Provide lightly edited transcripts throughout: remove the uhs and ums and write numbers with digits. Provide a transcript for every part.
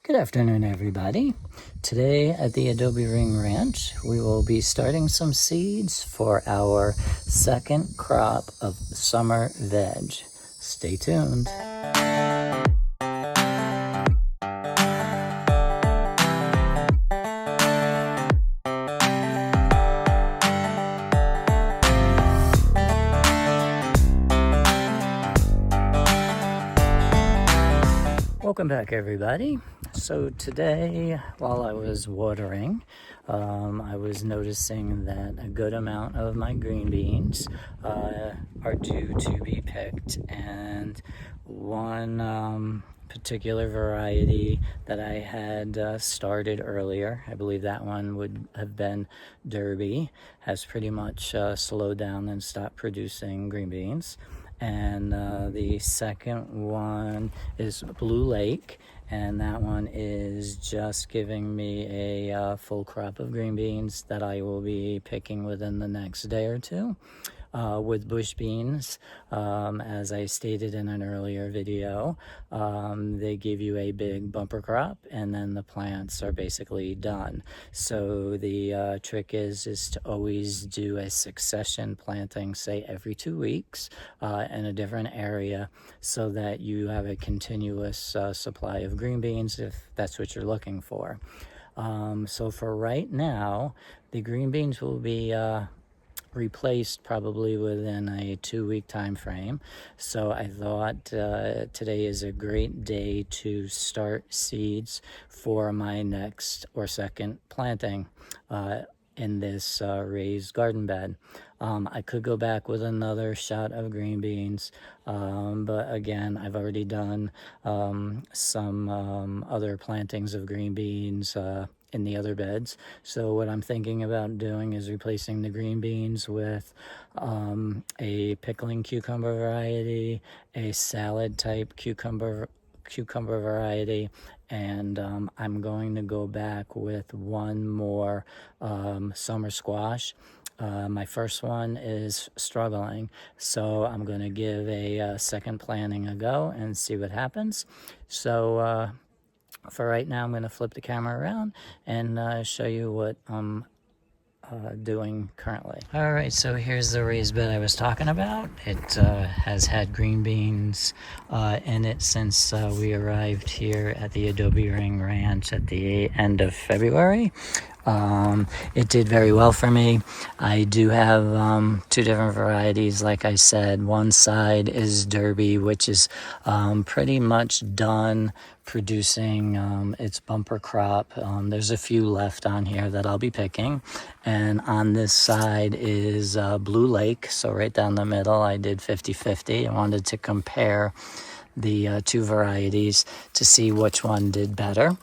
Good afternoon, everybody. Today at the Adobe Ring Ranch, we will be starting some seeds for our second crop of summer veg. Stay tuned. Welcome back, everybody. So today, while I was watering, I was noticing that a good amount of my green beans are due to be picked, and one particular variety that I had started earlier, I believe that one would have been Derby, has pretty much slowed down and stopped producing green beans. And the second one is Blue Lake, and that one is just giving me a full crop of green beans that I will be picking within the next day or two. With bush beans, as I stated in an earlier video, they give you a big bumper crop and then the plants are basically done. So the trick is to always do a succession planting, say every 2 weeks in a different area, so that you have a continuous supply of green beans if that's what you're looking for. So for right now, the green beans will be replaced probably within a 2-week time frame. So I thought today is a great day to start seeds for my next or second planting in this raised garden bed. I could go back with another shot of green beans, but again, I've already done some other plantings of green beans in the other beds. So what I'm thinking about doing is replacing the green beans with a pickling cucumber variety, a salad type cucumber variety, and I'm going to go back with one more summer squash. My first one is struggling, so I'm going to give a second planting a go and see what happens. So for right now, I'm going to flip the camera around and show you what I'm doing currently. All right, so here's the raised bed I was talking about. It has had green beans in it since we arrived here at the Adobe Ring Ranch at the end of February. It did very well for me. I do have 2 different varieties. Like I said, one side is Derby, which is pretty much done producing its bumper crop. There's a few left on here that I'll be picking. And on this side is Blue Lake. So right down the middle, I did 50-50. I wanted to compare the 2 varieties to see which one did better.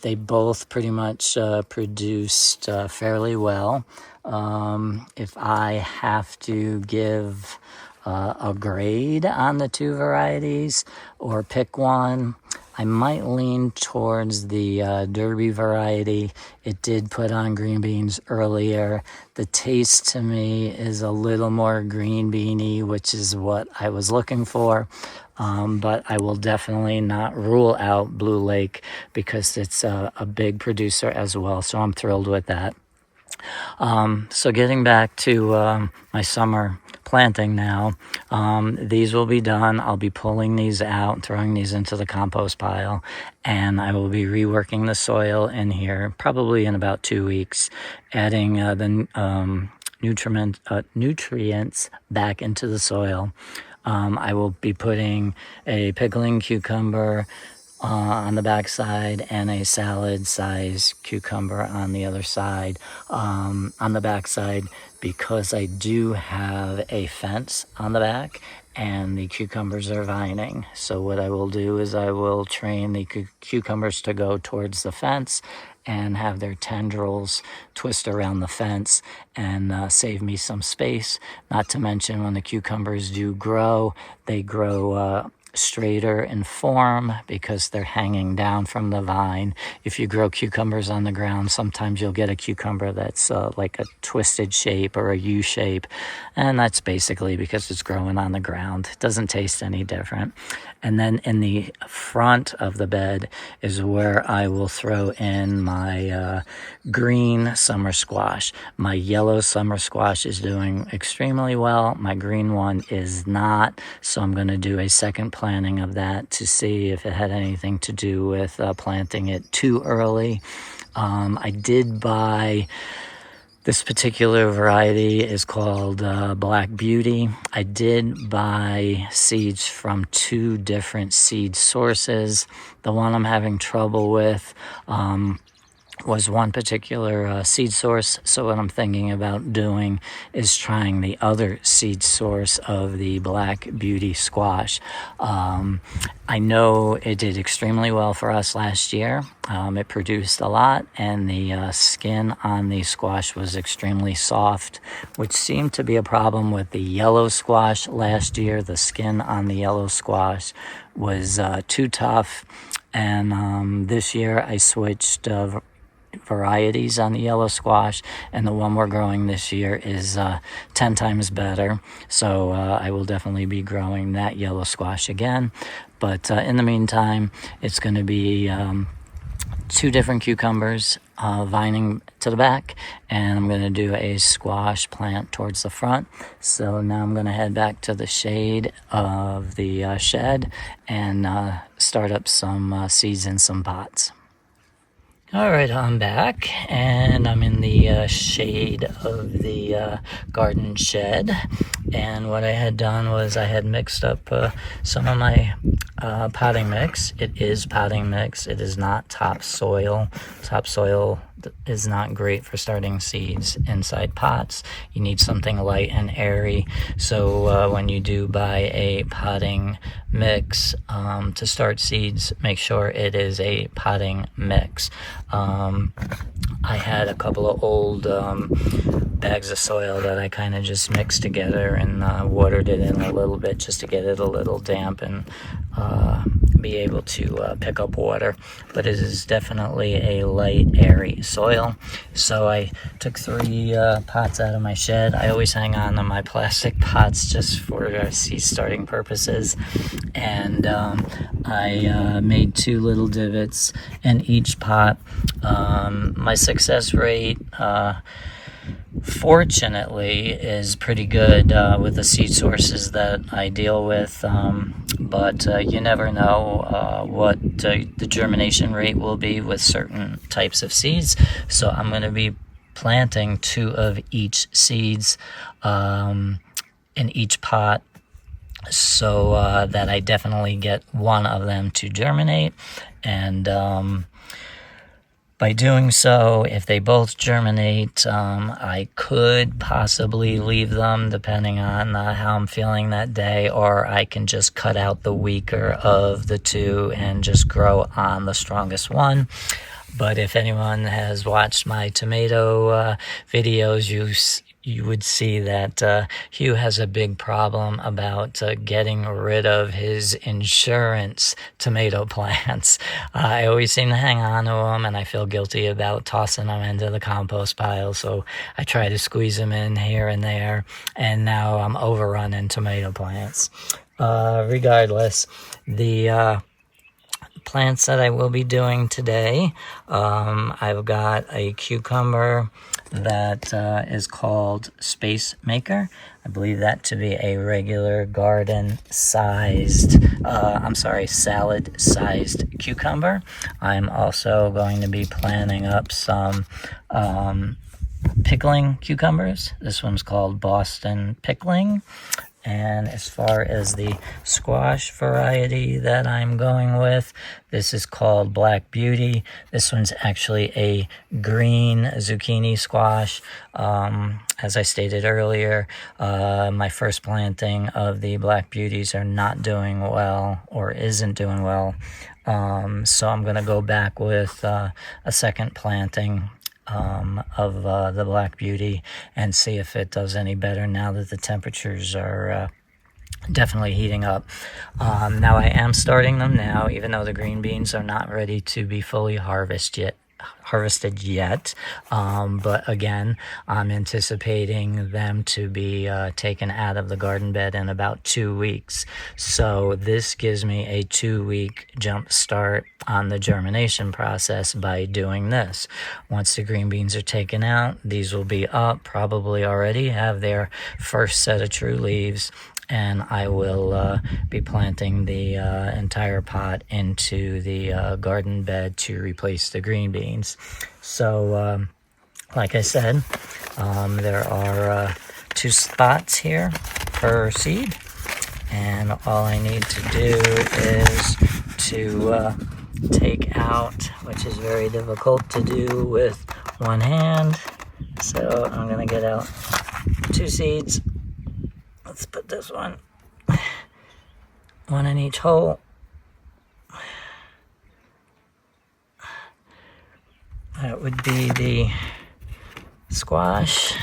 They both pretty much produced fairly well. If I have to give a grade on the 2 varieties or pick one, I might lean towards the Derby variety. It did put on green beans earlier. The taste to me is a little more green beany, which is what I was looking for. But I will definitely not rule out Blue Lake because it's a big producer as well. So I'm thrilled with that. So getting back to my summer planting now, these will be done. I'll be pulling these out, throwing these into the compost pile, and I will be reworking the soil in here probably in about 2 weeks, adding the nutrients back into the soil. I will be putting a pickling cucumber on the back side and a salad size cucumber on the other side. On the back side, because I do have a fence on the back and the cucumbers are vining. So what I will do is I will train the cucumbers to go towards the fence and have their tendrils twist around the fence and save me some space. Not to mention when the cucumbers do grow, they grow straighter in form because they're hanging down from the vine. If you grow cucumbers on the ground, sometimes you'll get a cucumber that's like a twisted shape or a U shape, and that's basically because it's growing on the ground. It doesn't taste any different. And then in the front of the bed is where I will throw in my green summer squash. My yellow summer squash is doing extremely well. My green one is not, so I'm going to do a second planting of that to see if it had anything to do with planting it too early. I did buy this particular variety is called Black Beauty. I did buy seeds from 2 different seed sources. The one I'm having trouble with was one particular seed source. So what I'm thinking about doing is trying the other seed source of the Black Beauty squash. I know it did extremely well for us last year. It produced a lot, and the skin on the squash was extremely soft, which seemed to be a problem with the yellow squash last year. The skin on the yellow squash was too tough, and this year I switched varieties on the yellow squash, and the one we're growing this year is 10 times better. So I will definitely be growing that yellow squash again. But in the meantime, it's going to be 2 different cucumbers vining to the back, and I'm going to do a squash plant towards the front. So now I'm going to head back to the shade of the shed and start up some seeds in some pots. All right, I'm back, and I'm in the shade of the garden shed. And what I had done was I had mixed up some of my potting mix. It is potting mix. It is not topsoil. Topsoil is not great for starting seeds inside pots. You need something light and airy. So when you do buy a potting mix to start seeds, make sure it is a potting mix. I had a couple of old bags of soil that I kind of just mixed together and watered it in a little bit just to get it a little damp and be able to pick up water. But it is definitely a light, airy soil. So I took 3 pots out of my shed. I always hang on to my plastic pots just for seed starting purposes. And I made 2 little divots in each pot. My success rate, fortunately, is pretty good with the seed sources that I deal with, but you never know what the germination rate will be with certain types of seeds. So I'm going to be planting 2 of each seeds in each pot, so that I definitely get one of them to germinate. And by doing so, if they both germinate, I could possibly leave them depending on how I'm feeling that day, or I can just cut out the weaker of the 2 and just grow on the strongest one. But if anyone has watched my tomato videos, you would see that Hugh has a big problem about getting rid of his insurance tomato plants. I always seem to hang on to them, and I feel guilty about tossing them into the compost pile, so I try to squeeze them in here and there, and now I'm overrunning tomato plants. Regardless, the plants that I will be doing today, I've got a cucumber that is called Space Maker. I believe that to be a regular garden sized, salad sized cucumber. I'm also going to be planting up some pickling cucumbers. This one's called Boston Pickling. And as far as the squash variety that I'm going with, this is called Black Beauty. This one's actually a green zucchini squash. As I stated earlier, my first planting of the Black Beauties are not doing well, or isn't doing well. So I'm going to go back with a second planting of the Black Beauty and see if it does any better now that the temperatures are definitely heating up. Now I am starting them now, even though the green beans are not ready to be fully harvested yet. But again, I'm anticipating them to be taken out of the garden bed in about 2 weeks. So this gives me a 2-week jump start on the germination process by doing this. Once the green beans are taken out, these will be up, probably already have their first set of true leaves, and I will be planting the entire pot into the garden bed to replace the green beans. So, like I said, there are 2 spots here per seed, and all I need to do is to take out, which is very difficult to do with one hand. So I'm going to get out 2 seeds. Let's put this one in each hole. That would be the squash.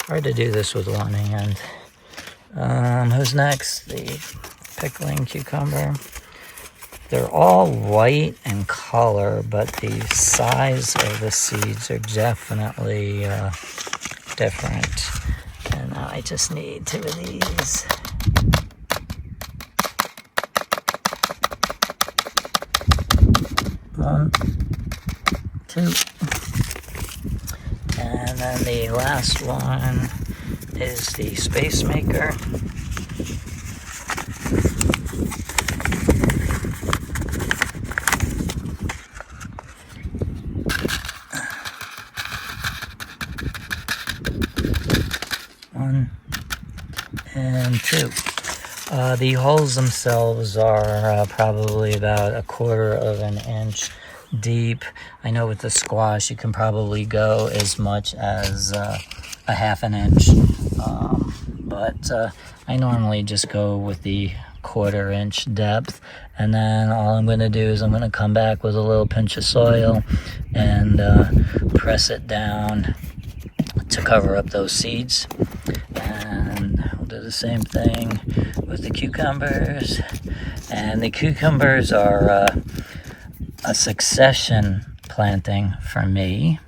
Hard to do this with one hand. Who's next? The pickling cucumber. They're all white in color, but the size of the seeds are definitely different. And now I just need 2 of these. One, 2. And then the last one is the space maker. One and 2. The holes themselves are probably about 1/4 of an inch deep. I know with the squash you can probably go as much as a 1/2 an inch, but I normally just go with the 1/4 inch depth. And then all I'm going to do is I'm going to come back with a little pinch of soil and press it down to cover up those seeds. And we'll do the same thing with the cucumbers. And the cucumbers are a succession planting for me.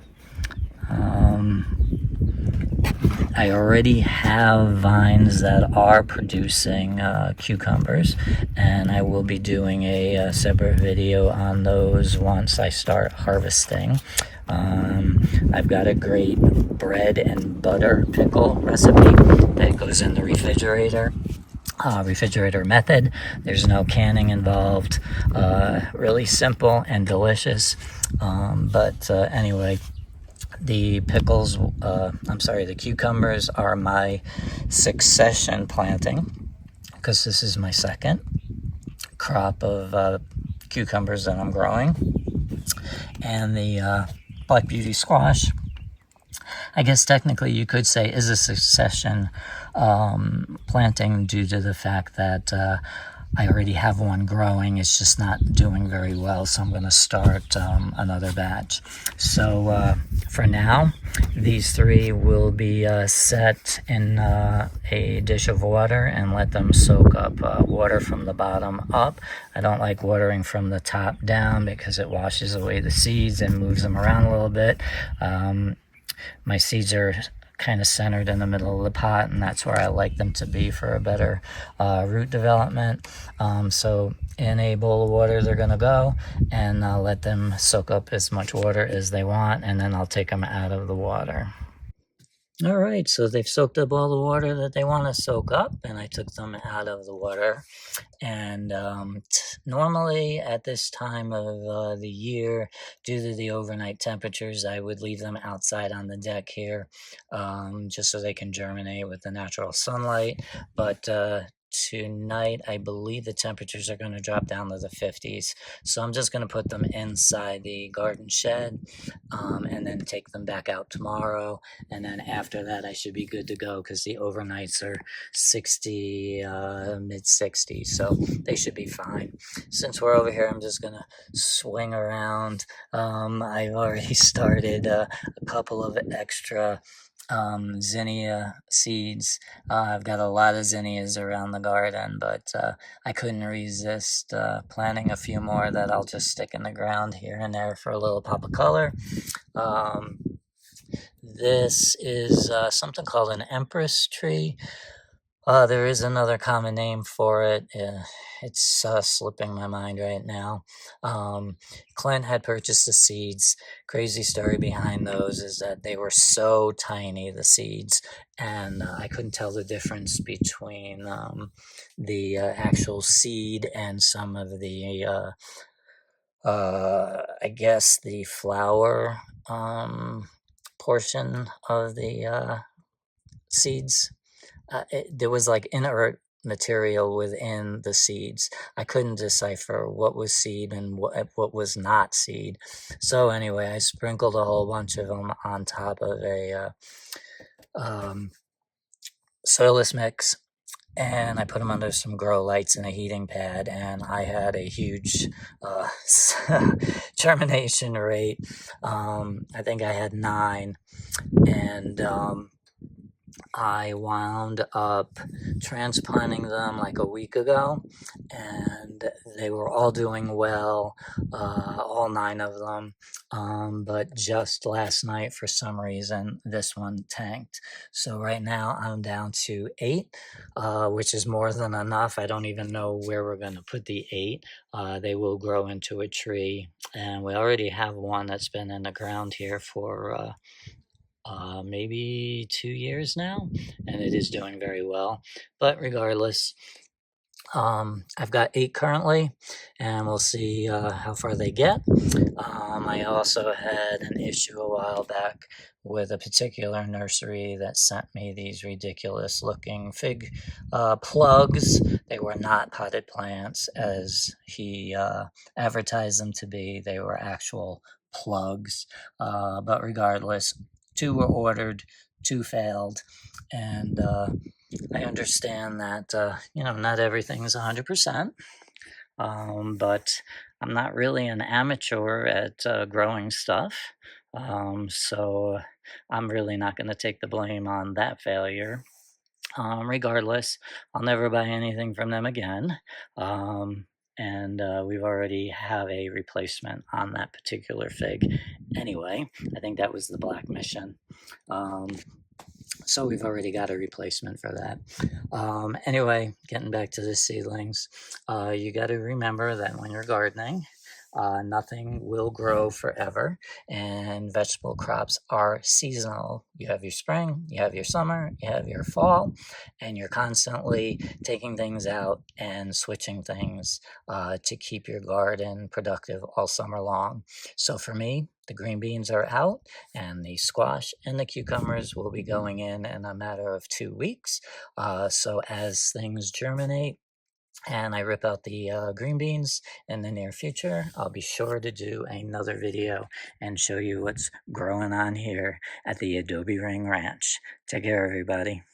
I already have vines that are producing cucumbers, and I will be doing a separate video on those once I start harvesting. I've got a great bread and butter pickle recipe that goes in the refrigerator. Refrigerator method. There's no canning involved. Really simple and delicious. But anyway, the the cucumbers are my succession planting, because this is my second crop of cucumbers that I'm growing. And the Black Beauty squash, I guess technically you could say, is a succession planting due to the fact that I already have one growing. It's just not doing very well, so I'm going to start another batch. So for now, these 3 will be set in a dish of water and let them soak up water from the bottom up. I don't like watering from the top down because it washes away the seeds and moves them around a little bit. My seeds are kind of centered in the middle of the pot, and that's where I like them to be for a better root development. So in a bowl of water they're going to go, and I'll let them soak up as much water as they want, and then I'll take them out of the water. All right, so they've soaked up all the water that they want to soak up, and I took them out of the water. And normally at this time of the year, due to the overnight temperatures, I would leave them outside on the deck here, just so they can germinate with the natural sunlight. But tonight, I believe the temperatures are going to drop down to the 50s. So I'm just going to put them inside the garden shed, and then take them back out tomorrow. And then after that, I should be good to go because the overnights are 60, mid 60s. So they should be fine. Since we're over here, I'm just going to swing around. I've already started a couple of extra zinnia seeds. I've got a lot of zinnias around the garden, but I couldn't resist planting a few more that I'll just stick in the ground here and there for a little pop of color. This is something called an empress tree. There is another common name for it. It's slipping my mind right now. Clint had purchased the seeds. Crazy story behind those is that they were so tiny, the seeds, and I couldn't tell the difference between the actual seed and some of the, I guess, the flower portion of the seeds. There was like inert material within the seeds. I couldn't decipher what was seed and what was not seed. So anyway, I sprinkled a whole bunch of them on top of a soilless mix, and I put them under some grow lights and a heating pad, and I had a huge germination rate. I think I had 9, and I wound up transplanting them like a week ago, and they were all doing well, all 9 of them. But just last night, for some reason, this one tanked. So right now I'm down to 8, which is more than enough. I don't even know where we're going to put the 8. They will grow into a tree, and we already have one that's been in the ground here for maybe 2 years now, and it is doing very well. But regardless, I've got 8 currently, and we'll see how far they get. I also had an issue a while back with a particular nursery that sent me these ridiculous looking fig plugs. They were not potted plants as he advertised them to be. They were actual plugs. But regardless, 2 were ordered, 2 failed, and I understand that, not everything's 100%, but I'm not really an amateur at growing stuff. So I'm really not going to take the blame on that failure. Regardless, I'll never buy anything from them again. And we've already have a replacement on that particular fig. Anyway, I think that was the Black Mission. So we've already got a replacement for that. Anyway, getting back to the seedlings, you got to remember that when you're gardening, nothing will grow forever, and vegetable crops are seasonal. You have your spring, you have your summer, you have your fall, and you're constantly taking things out and switching things to keep your garden productive all summer long. So for me, the green beans are out, and the squash and the cucumbers will be going in a matter of 2 weeks. So as things germinate, and I rip out the green beans in the near future, I'll be sure to do another video and show you what's growing on here at the Adobe Ring Ranch. Take care, everybody.